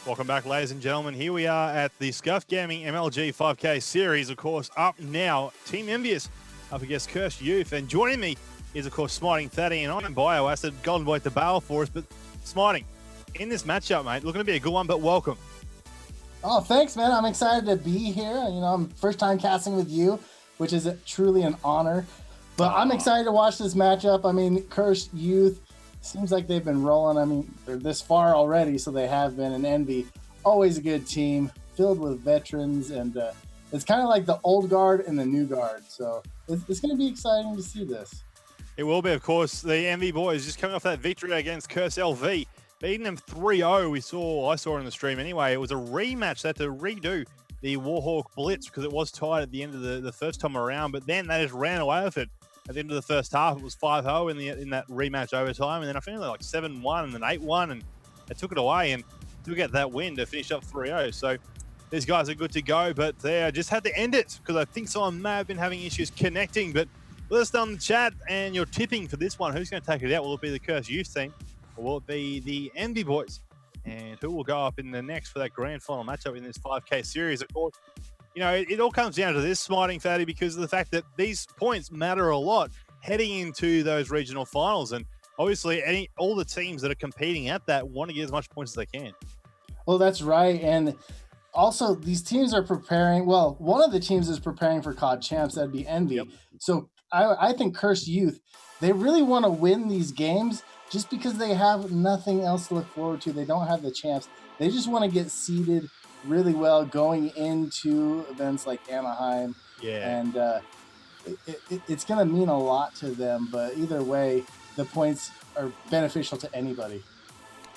Welcome back, ladies and gentlemen. Here we are at the Scuf Gaming MLG 5K series. Of course, up now, Team Envious up against Cursed Youth. And joining me is, of course, Smiting Thaddy. And I'm Bioacid, Golden Boy to bail for us. But Smiting, in this matchup, mate, looking to be a good one, but welcome. Oh, thanks, man. I'm excited to be here. I'm first time casting with you, which is truly an honor. But I'm excited to watch this matchup. Cursed Youth seems like they've been rolling. They're this far already, so they have been. And Envy, always a good team, filled with veterans. And it's kind of like the old guard and the new guard. So it's going to be exciting to see this. It will be, of course. The Envy boys just coming off that victory against Curse LV. Beating them 3-0, I saw in the stream anyway. It was a rematch. They had to redo the Warhawk Blitz because it was tied at the end of the first time around, but then they just ran away with it. At the end of the first half, it was 5-0 in that rematch overtime, and then I think they were like 7-1 and then 8-1, and they took it away and to get that win to finish up 3-0. So these guys are good to go, but they just had to end it because I think someone may have been having issues connecting. But let us know in the chat, and you're tipping for this one. Who's going to take it out? Will it be the Cursed Youth team? Or will it be the Envy boys? And who will go up in the next for that grand final matchup in this 5K series? Of course, it all comes down to this, Smiting Fatty, because of the fact that these points matter a lot heading into those regional finals. And obviously, all the teams that are competing at that want to get as much points as they can. Well, that's right. And also, these teams are preparing. Well, one of the teams is preparing for COD Champs. That'd be Envy. Yep. So I think Cursed Youth, they really want to win these games just because they have nothing else to look forward to. They don't have the champs. They just want to get seeded really well going into events like Anaheim. Yeah. And it's going to mean a lot to them. But either way, the points are beneficial to anybody.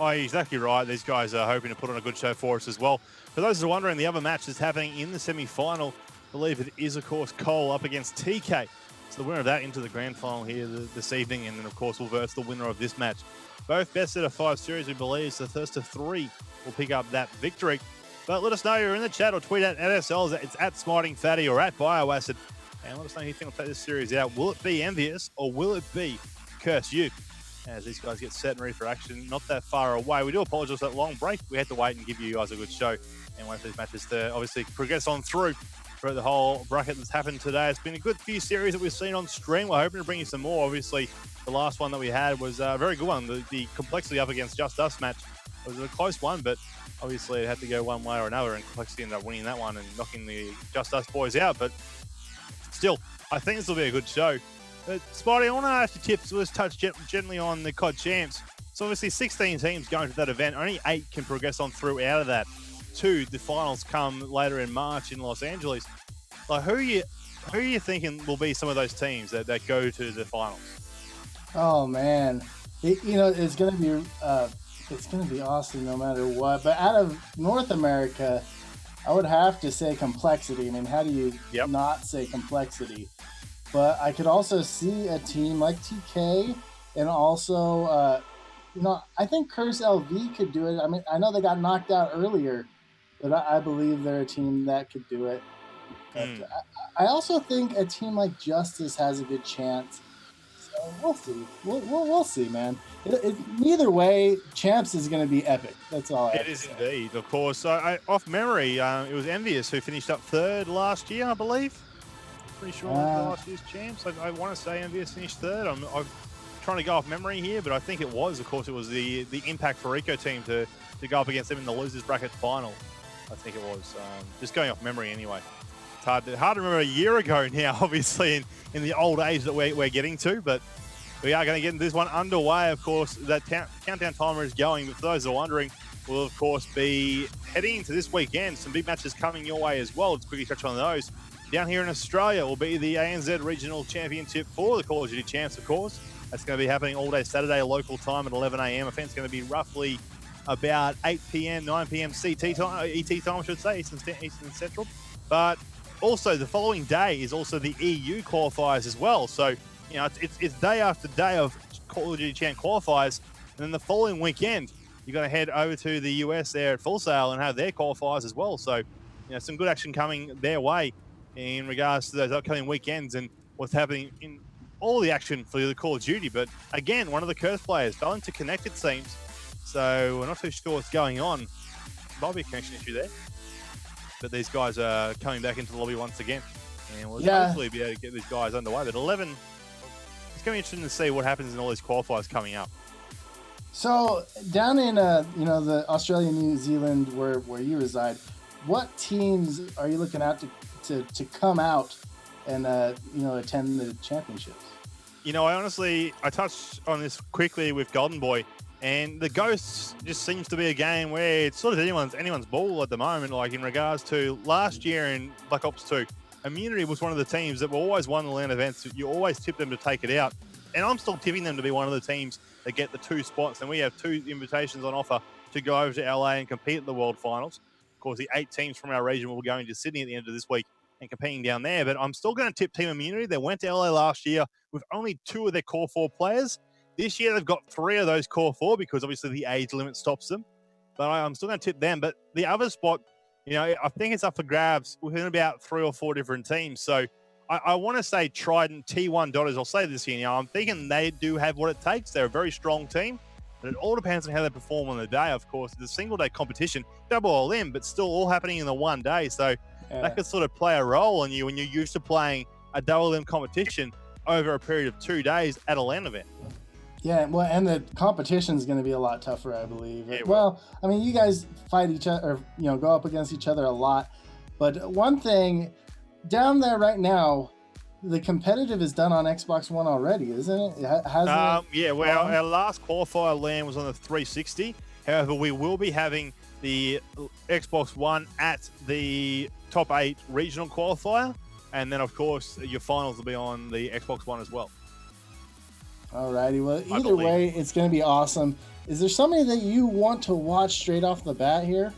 Oh, you're exactly right. These guys are hoping to put on a good show for us as well. For those who are wondering, the other match is happening in the semi-final. I believe it is, of course, Cole up against TK. So the winner of that into the grand final here this evening, and then of course we'll verse the winner of this match. Both best out of 5 series, we believe, so first of 3 will pick up that victory. But let us know you're in the chat or tweet at ourselves. It's at Smiting Fatty or at Bioacid, and let us know who you think will take this series out. Will it be Envious or will it be Cursed Youth? As these guys get set and ready for action, not that far away. We do apologise for that long break. We had to wait and give you guys a good show and wait for these matches to obviously progress on through the whole bracket that's happened today. It's been a good few series that we've seen on stream. We're hoping to bring you some more. Obviously, the last one that we had was a very good one. The Complexity up against Just Us match was a close one, but obviously it had to go one way or another, and Complexity ended up winning that one and knocking the Just Us boys out. But still, I think this will be a good show. But Spotty, I want to ask you tips. Let's touch gently on the COD Champs. So obviously 16 teams going to that event. Only 8 can progress on through out of that. 2, the finals come later in March in Los Angeles. Like, who are you thinking will be some of those teams that go to the finals? Oh man, it's gonna be awesome no matter what. But out of North America, I would have to say Complexity. How do you not say Complexity? But I could also see a team like TK, and also I think Curse LV could do it. I know they got knocked out earlier, but I believe they're a team that could do it. But I also think a team like Justice has a good chance. So we'll see. We'll see, man. Either way, Champs is going to be epic. That's all I have to say. It is indeed, of course. So off memory, it was Envious who finished up 3rd last year, I believe. Pretty sure last year's Champs. I want to say Envious finished 3rd. I'm trying to go off memory here, but I think it was. Of course, it was the Impact Farico team to go up against them in the losers bracket final. I think it was. Just going off memory anyway. It's hard to remember a year ago now, obviously, in the old age that we're getting to, but we are going to get this one underway. Of course, that countdown timer is going, but for those who are wondering, we'll, of course, be heading into this weekend. Some big matches coming your way as well. Let's quickly touch on those. Down here in Australia will be the ANZ Regional Championship for the Call of Duty Champs, of course. That's going to be happening all day Saturday, local time at 11 a.m. Event's going to be roughly about 8 p.m., 9 p.m. CT time, ET time, I should say, Eastern Central. But also, the following day is also the EU qualifiers as well. So, it's day after day of Call of Duty Champ qualifiers. And then the following weekend, you're going to head over to the US there at Full Sail and have their qualifiers as well. So, some good action coming their way in regards to those upcoming weekends and what's happening in all the action for the Call of Duty. But again, one of the Curse players failing to connect, it seems. So we're not too sure what's going on. might be a connection issue there. But these guys are coming back into the lobby once again. And we'll hopefully be able to get these guys underway. But 11, it's going to be interesting to see what happens in all these qualifiers coming up. So down in the Australia, New Zealand, where you reside, what teams are you looking at to come out and attend the championships? I touched on this quickly with Golden Boy, and the Ghosts just seems to be a game where it's sort of anyone's ball at the moment. Like in regards to last year in Black Ops 2, Immunity was one of the teams that always won the LAN events. You always tip them to take it out, and I'm still tipping them to be one of the teams that get the 2 spots. And we have 2 invitations on offer to go over to LA and compete at the World Finals. Of course, the 8 teams from our region will be going to Sydney at the end of this week and competing down there. But I'm still going to tip Team Immunity. They went to LA last year with only 2 of their core 4 players. This year, they've got 3 of those core 4 because obviously the age limit stops them. But I'm still going to tip them. But the other spot, I think it's up for grabs within about 3 or 4 different teams. So I want to say Trident, T1 Dotters. I'll say this here. I'm thinking they do have what it takes. They're a very strong team. But it all depends on how they perform on the day, of course. It's a single-day competition, double all in, but still all happening in the one day. So that could sort of play a role on you when you're used to playing a double M competition over a period of 2 days at a LAN event. Yeah, well, and the competition is going to be a lot tougher, I believe. Yeah, well, I mean, you guys fight each other, or go up against each other a lot. But one thing down there right now, the competitive is done on Xbox One already, isn't it? Yeah, well, our last qualifier LAN was on the 360. However, we will be having the Xbox One at the top 8 regional qualifier. And then, of course, your finals will be on the Xbox One as well. Alrighty, well, either way, it's going to be awesome. Is there somebody that you want to watch straight off the bat here?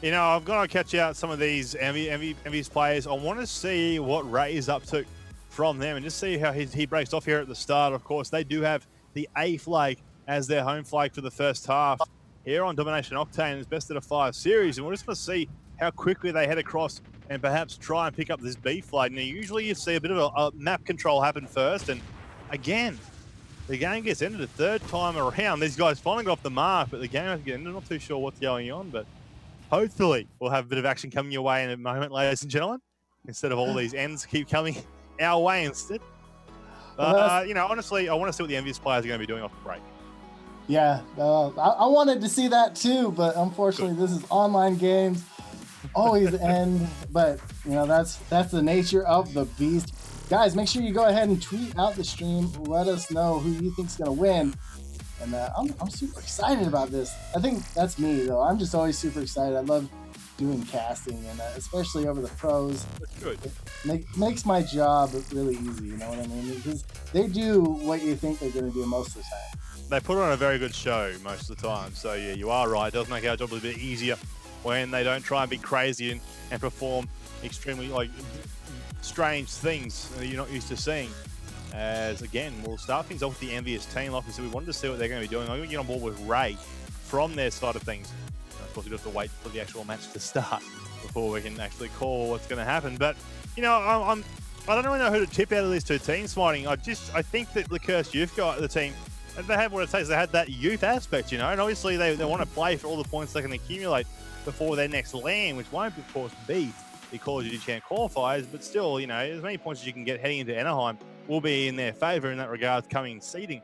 I've got to catch out some of these Envy's players. I want to see what Ray is up to from them and just see how he breaks off here at the start. Of course, they do have the A flag as their home flag for the first half here on Domination Octane. It's best of 5 series, and we're just going to see how quickly they head across and perhaps try and pick up this B flag. Now, usually you see a bit of a map control happen first, and again, the game gets ended a 3rd time around. These guys finally got off the mark, but the game has to get ended. I'm not too sure what's going on, but hopefully we'll have a bit of action coming your way in a moment, ladies and gentlemen, instead of all these ends keep coming our way instead. But, honestly, I want to see what the Envious players are going to be doing off the break. Yeah, I wanted to see that too, but unfortunately this is online games. Always end, but that's the nature of the beast. Guys, make sure you go ahead and tweet out the stream. Let us know who you think's gonna win. And I'm super excited about this. I think that's me though. I'm just always super excited. I love doing casting, and especially over the pros. That's good. It makes my job really easy. You know what I mean? Because they do what you think they're gonna do most of the time. They put on a very good show most of the time. So yeah, you are right. It does make our job a bit easier when they don't try and be crazy and perform extremely strange things that you're not used to seeing. As again, we'll start things off with the Envious team. Like I said, we wanted to see what they're going to be doing. I'm going to get on board with Ray from their side of things. And of course, we have to wait for the actual match to start before we can actually call what's going to happen. But I don't really know who to tip out of these 2 teams, Smiting. I think that the Cursed Youth got the team. They have what it takes. They had that youth aspect, and obviously they want to play for all the points they can accumulate before their next LAN, which won't, of course, be the Call of Duty Champ qualifiers, but still, as many points as you can get heading into Anaheim will be in their favor in that regard coming seeding.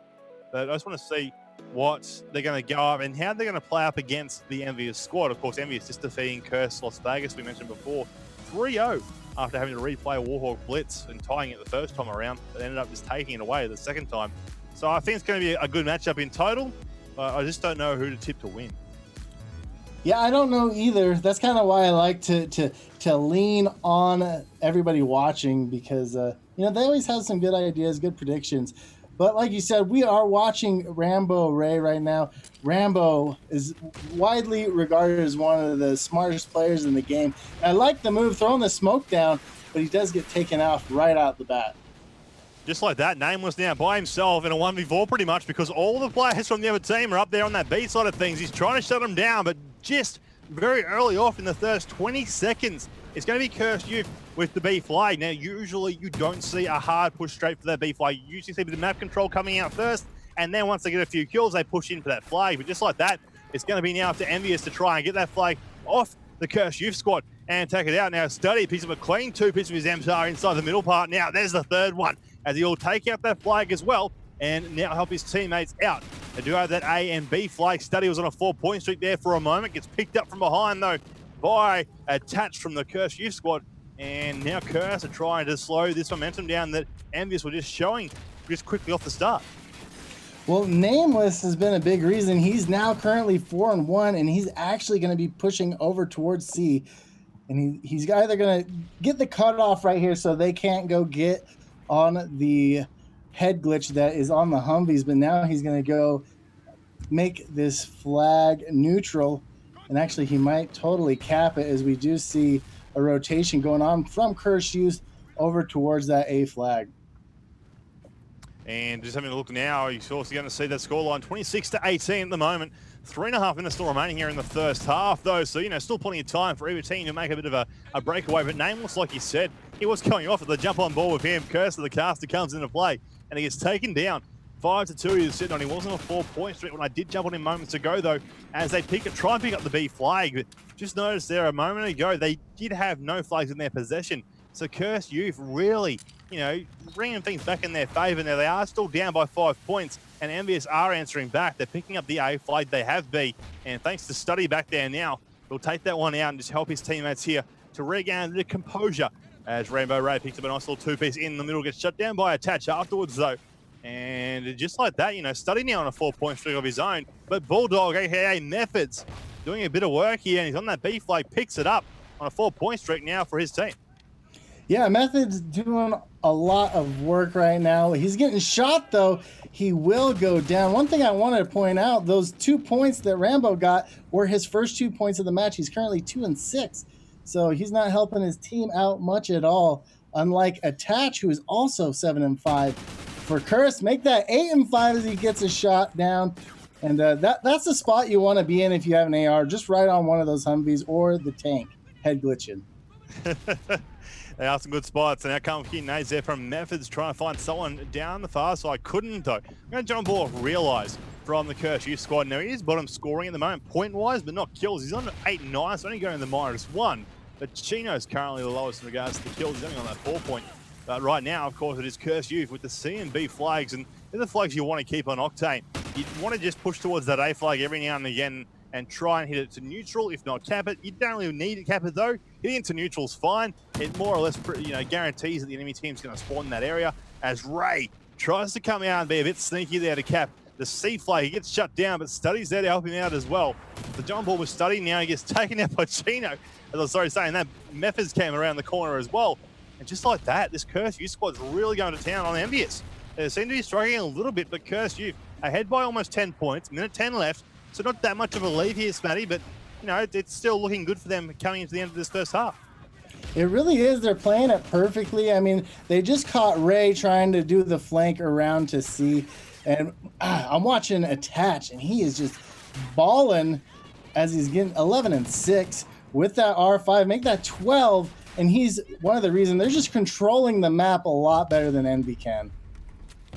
But I just want to see what they're going to go up and how they're going to play up against the Envious squad. Of course, Envious just defeating Curse Las Vegas, we mentioned before, 3-0 after having to replay Warhawk Blitz and tying it the first time around, but ended up just taking it away the second time. So I think it's going to be a good matchup in total, but I just don't know who to tip to win. Yeah, I don't know either. That's kind of why I like to lean on everybody watching, because they always have some good ideas, good predictions. But like you said, we are watching Rambo Ray right now. Rambo is widely regarded as one of the smartest players in the game. I like the move, throwing the smoke down, but he does get taken off right out the bat. Just like that, Nameless now by himself in a 1v4 pretty much, because all the players from the other team are up there on that B side of things. He's trying to shut them down, but just very early off in the first 20 seconds, it's going to be Cursed Youth with the B flag. Now, usually you don't see a hard push straight for that B flag. You usually see the map control coming out first, and then once they get a few kills, they push in for that flag. But just like that, it's going to be now up to Envious to try and get that flag off the Curse Youth squad and take it out. Now Study picks up a clean 2 picks of his MSR inside the middle part. Now there's the third one as he'll take out that flag as well and now help his teammates out. They do have that A and B flag. Study was on a 4-point streak there for a moment. Gets picked up from behind though by Attach from the Curse Youth squad. And now Curse are trying to slow this momentum down that Envious were just showing just quickly off the start. Well, Nameless has been a big reason. He's now currently 4-1, and he's actually going to be pushing over towards C. And he's either going to get the cutoff right here so they can't go get on the head glitch that is on the Humvees, but now he's going to go make this flag neutral. And actually, he might totally cap it as we do see a rotation going on from Curse Youth over towards that A flag. And just having a look now, you're also going to see that scoreline 26-18 at the moment. 3.5 minutes still remaining here in the first half, though. So, still plenty of time for either team to make a bit of a breakaway. But Nameless, like you said, he was going off at the jump on ball with him. Curse of the caster comes into play, and he gets taken down. 5-2 he was sitting on. He wasn't on a 4-point streak when I did jump on him moments ago, though, as they try and pick up the B flag. But just noticed there a moment ago, they did have no flags in their possession. So Curse Youth really, bringing things back in their favor. Now they are still down by 5 points, and Envious are answering back. They're picking up the A flag. They have B, and thanks to Study back there now, he'll take that one out and just help his teammates here to regain the composure as Rainbow Ray picks up a nice little 2-piece in the middle, gets shut down by Attach afterwards, though. And just like that, Study now on a 4-point streak of his own, but Bulldog, aka Methods, doing a bit of work here, and he's on that B flag, picks it up on a 4-point streak now for his team. Yeah, Method's doing a lot of work right now. He's getting shot, though. He will go down. One thing I wanted to point out, those 2 points that Rambo got were his first 2 points of the match. He's currently 2-6, so he's not helping his team out much at all, unlike Attach, who is also 7-5. For Curse, make that 8-5 as he gets a shot down. And that's the spot you want to be in if you have an AR, just right on one of those Humvees or the tank, head glitching. They are some good spots, and out comes key nades there from Methods trying to find someone down the far side. Couldn't, though. I'm going to jump ball realize from the Curse Youth squad. Now, he is bottom scoring at the moment, point-wise, but not kills. He's on 8-9, so only going the -1. But Chino's currently the lowest in regards to the kills. He's only on that 4-point. But right now, of course, it is Curse Youth with the C and B flags, and they're the flags you want to keep on Octane. You want to just push towards that A flag every now and again and try and hit it to neutral, if not cap it. You don't really need to cap it, though. Hitting it to neutral is fine. It more or less guarantees that the enemy team's going to spawn in that area, as Ray tries to come out and be a bit sneaky there to cap the C flag. He gets shut down, but Study's there to help him out as well. The jump ball was Study. Now he gets taken out by Chino. As I was saying that, Methods came around the corner as well. And just like that, this Curse Youth squad's really going to town on Envious. They seem to be struggling a little bit, but Curse Youth ahead by almost 10 points, minute 10 left. So not that much of a lead here, Smatty, but it's still looking good for them coming into the end of this first half. It really is. They're playing it perfectly. I mean, they just caught Ray trying to do the flank around to C. And I'm watching Attach, and he is just balling as he's getting 11-6 with that R5. Make that 12, and he's one of the reasons. They're just controlling the map a lot better than NB can.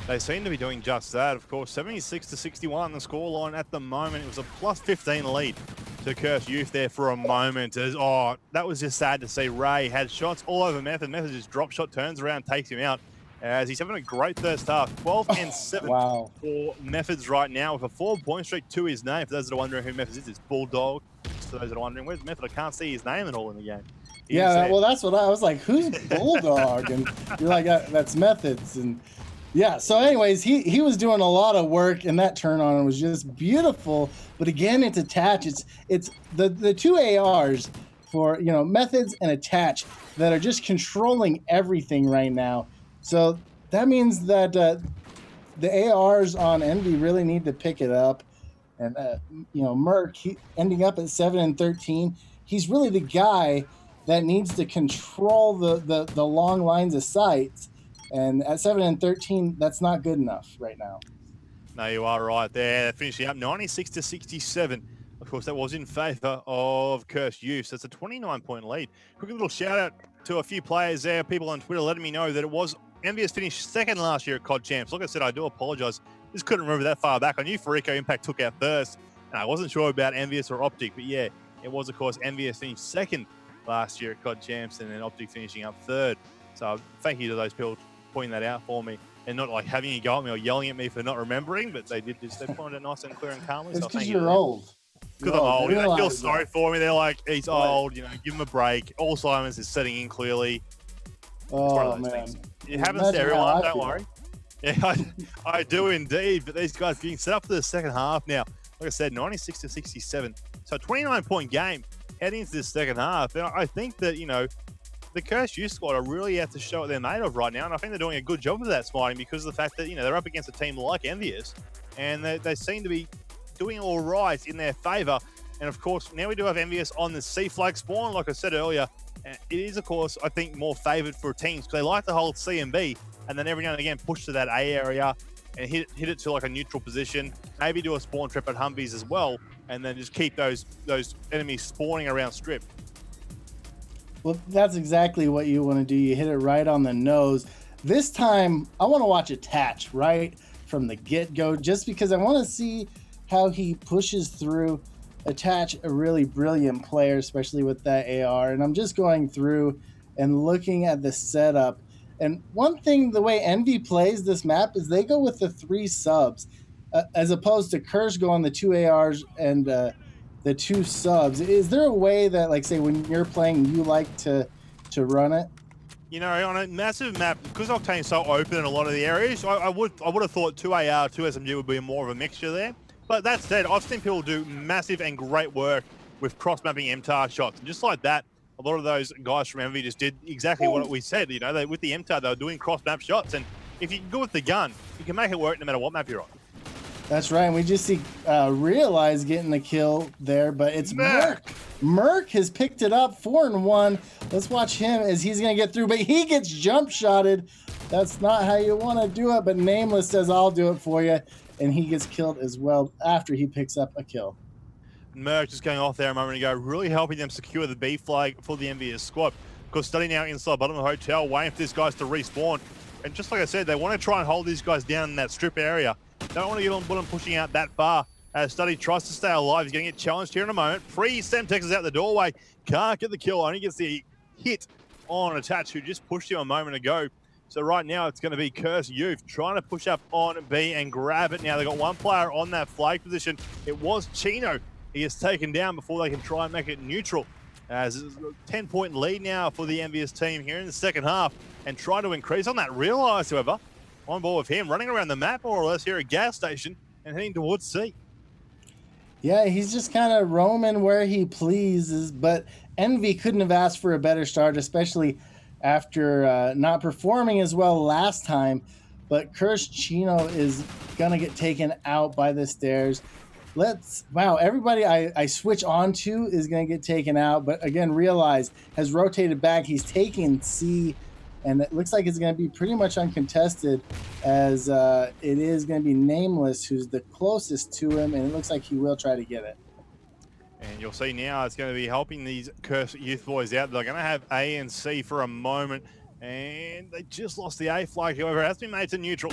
They seem to be doing just that, of course. 76-61 on the scoreline at the moment. It was a +15 lead to Curse Youth there for a moment. That was just sad to see. Ray had shots all over Method. Method just drop shot, turns around, takes him out. As he's having a great first half. 12-7 wow. for Methods right now with a 4-point streak to his name. For those that are wondering who Methods is, it's Bulldog. For those that are wondering, where's Method? I can't see his name at all in the game. Well, that's what I was like, who's Bulldog? And you're like, that's Methods. And yeah, so anyways, he was doing a lot of work, and that turn on was just beautiful. But again, it's Attach. It's the two ARs for Methods and Attach that are just controlling everything right now. So that means that the ARs on Envy really need to pick it up. And Merc ending up at 7-13. He's really the guy that needs to control the long lines of sights. And at 7-13, that's not good enough right now. No, you are right there. Finishing up 96-67. Of course, that was in favor of Curse Youth. So it's a 29-point lead. Quick little shout out to a few players there. People on Twitter letting me know that it was Envious finished second last year at COD Champs. Like I said, I do apologize. Just couldn't remember that far back. I knew Farico Impact took out first. And I wasn't sure about Envious or Optic, but yeah, It was, of course, Envious finished second last year at COD Champs, and then Optic finishing up third. So thank you to those people pointing that out for me, and not like having a go at me or yelling at me for not remembering, but they did just, they pointed it nice and clear and calmly. It's So because thank you you're old. because I'm old. They feel sorry for me. They're like, he's Right. old, you know, give him a break. All Simons is setting in clearly. Oh, man. Things. It happens to everyone, don't worry. Yeah, I do indeed. But these guys getting set up for the second half now. Like I said, 96 to 67. So a 29-point game heading into this second half. And I think that, you know, the Cursed Youth squad are really out to show what they're made of right now. And I think they're doing a good job of that, Smiting, because of the fact that, you know, they're up against a team like Envious. And they seem to be doing all right in their favour. And of course, now we do have Envious on the C flag spawn. Like I said earlier, it is, of course, I think more favoured for teams because they like to hold C and B, and then every now and again push to that A area and hit it to like a neutral position. Maybe do a spawn trip at Humvees as well, and then just keep those enemies spawning around strip. Well, that's exactly what you want to do. You hit it right on the nose. This time, I want to watch Attach right from the get-go, just because I want to see how he pushes through. Attach, a really brilliant player, especially with that AR. And I'm just going through and looking at the setup. And one thing, the way Envy plays this map is they go with the 3 subs, as opposed to Curse going the 2 ARs and the 2 subs. Is there a way that, like, say, when you're playing, you like to run it? You know, on a massive map, because Octane's so open in a lot of the areas, I would have thought 2 AR, 2 SMG would be more of a mixture there. But that said, I've seen people do massive and great work with cross-mapping MTAR shots. And just like that, a lot of those guys from Envy just did exactly what we said. You know, with the MTAR, they were doing cross-map shots. And if you can go with the gun, you can make it work no matter what map you're on. That's right. And we just see Realize getting the kill there, but it's Merc. Merc has picked it up, 4-1. Let's watch him as he's going to get through, but he gets jump shotted. That's not how you want to do it, but Nameless says, I'll do it for you. And he gets killed as well after he picks up a kill. Merc just going off there a moment ago, really helping them secure the B flag for the Envious squad. Because Study now inside bottom of the hotel, waiting for these guys to respawn. And just like I said, they want to try and hold these guys down in that strip area. Don't want to get on them pushing out that far. As Study tries to stay alive, he's going to get challenged here in a moment. Semtex is out the doorway, can't get the kill, only gets the hit on Attach, who just pushed him a moment ago. So right now it's going to be Cursed Youth trying to push up on B and grab it. Now they've got one player on that flag position. It was Chino. He is taken down before they can try and make it neutral. As it's a 10-point lead now for the Envious team here in the second half, and trying to increase on that. Realize, however, on board with him, running around the map more or less here at gas station and heading towards C. Yeah, he's just kind of roaming where he pleases, but Envy couldn't have asked for a better start, especially after not performing as well last time. But Cursed Chino is going to get taken out by the stairs. Wow, everybody I switch on to is going to get taken out. But again, Realize has rotated back. He's taking C, and it looks like it's going to be pretty much uncontested, as it is going to be Nameless who's the closest to him, and it looks like he will try to get it. And you'll see now it's going to be helping these Cursed Youth boys out. They're going to have A and C for a moment, and they just lost the A flag. However, it has been made to neutral,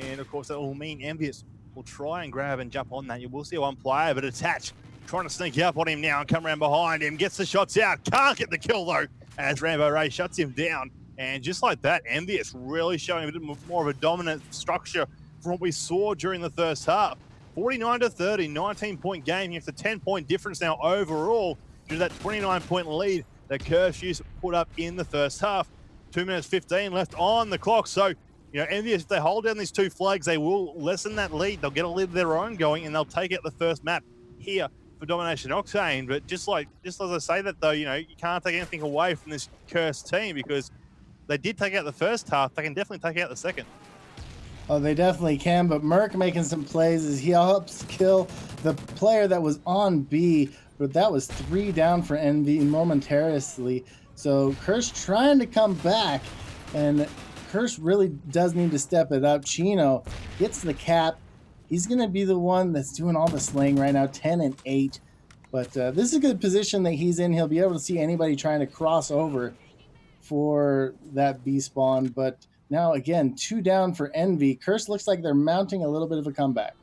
and of course that will mean Envious will try and grab and jump on that. You will see one player, but Attach trying to sneak up on him now and come around behind him. Gets the shots out. Can't get the kill though, as Rambo Ray shuts him down. And just like that, Envious really showing a bit more of a dominant structure from what we saw during the first half. 49 to 30, 19-point game. It's a 10-point difference now overall due to that 29-point lead that Cursed Youth put up in the first half. 2 minutes 15 left on the clock. So, you know, Envious, if they hold down these 2 flags, they will lessen that lead. They'll get a lead of their own going, and they'll take out the first map here for Domination Octane. But just as I say that, though, you know, you can't take anything away from this Cursed team, because they did take out the first half. They can definitely take out the second. Oh, they definitely can, but Merc making some plays as he helps kill the player that was on B, but that was 3 down for Envy momentarily. So Curse trying to come back, and Curse really does need to step it up. Chino gets the cap. He's going to be the one that's doing all the slaying right now, 10 and 8. But this is a good position that he's in. He'll be able to see anybody trying to cross over for that B spawn, but now again 2 down for Envy. Curse looks like they're mounting a little bit of a comeback.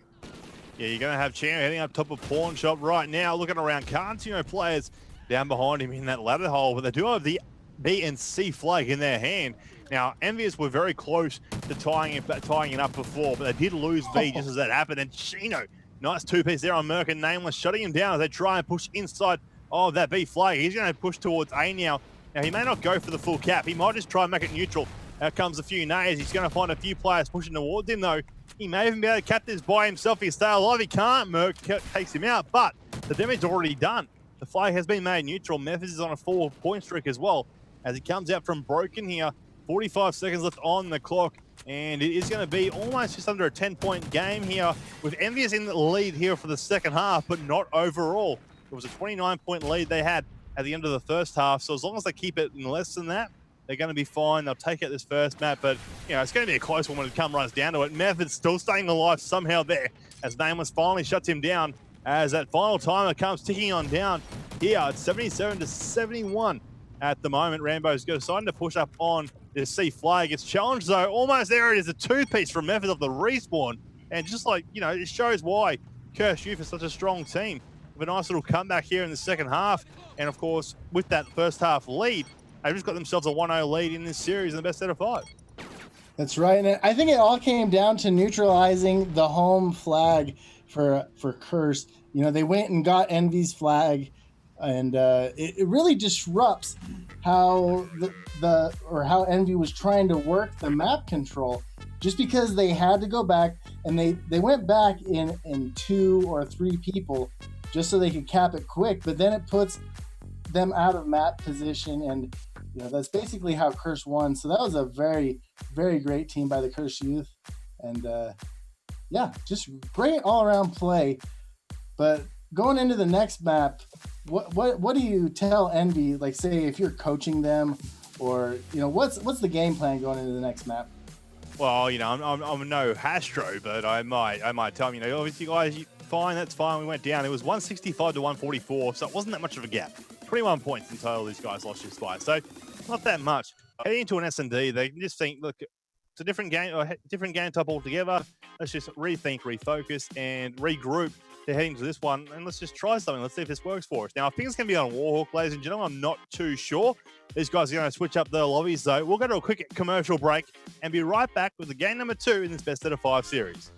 Yeah, you're going to have Chan heading up top of Pawn Shop right now, looking around. Can't see no players down behind him in that ladder hole, but they do have the B and C flag in their hand. Now, Envious were very close to tying it up before, but they did lose B just as that happened. And Chino, nice two-piece there on Merc and Nameless, shutting him down as they try and push inside of that B flag. He's going to push towards A now. Now, he may not go for the full cap. He might just try and make it neutral. Out comes a few nays. He's going to find a few players pushing towards him, though. He may even be able to cap this by himself. He stay alive. He can't. Merc takes him out, but the damage is already done. The flag has been made neutral. Memphis is on a 4-point streak as well as he comes out from broken here. 45 seconds left on the clock, and it is going to be almost just under a 10-point game here with Envious in the lead here for the second half, but not overall. It was a 29-point lead they had at the end of the first half, so as long as they keep it in less than that, they're going to be fine. They'll take out this first map, but it's going to be a close one when it comes right down to it. Method still staying alive somehow there as Nameless finally shuts him down as that final timer comes ticking on down here. It's 77 to 71 at the moment. Rambo's deciding to push up on the C flag. It's challenged though. Almost there it is. A two-piece from Method of the respawn. And just like, it shows why Scuf is such a strong team. With a nice little comeback here in the second half. And of course, with that first half lead, they've just got themselves a 1-0 lead in this series in the best out of 5. That's right. And I think it all came down to neutralizing the home flag for Curse. They went and got Envy's flag, and it really disrupts how how Envy was trying to work the map control, just because they had to go back, and they went back in 2 or 3 people just so they could cap it quick, but then it puts them out of map position, and that's basically how Curse won. So that was a very, very great team by the Curse Youth, and just great all-around play. But going into the next map, what do you tell Envy? Like, say if you're coaching them, or what's the game plan going into the next map? Well, I'm no Hastro, but I might tell them, obviously guys, fine, that's fine. We went down. It was 165 to 144, so it wasn't that much of a gap. 21 points in total these guys lost just by, so not that much. Heading into an S&D, they can just think, look, it's a different game type altogether. Let's just rethink, refocus, and regroup to head into this one, and let's just try something. Let's see if this works for us. Now, if things can be on Warhawk, ladies and gentlemen, I'm not too sure. These guys are going to switch up their lobbies, though. We'll go to a quick commercial break and be right back with the game number 2 in this best out of 5 series.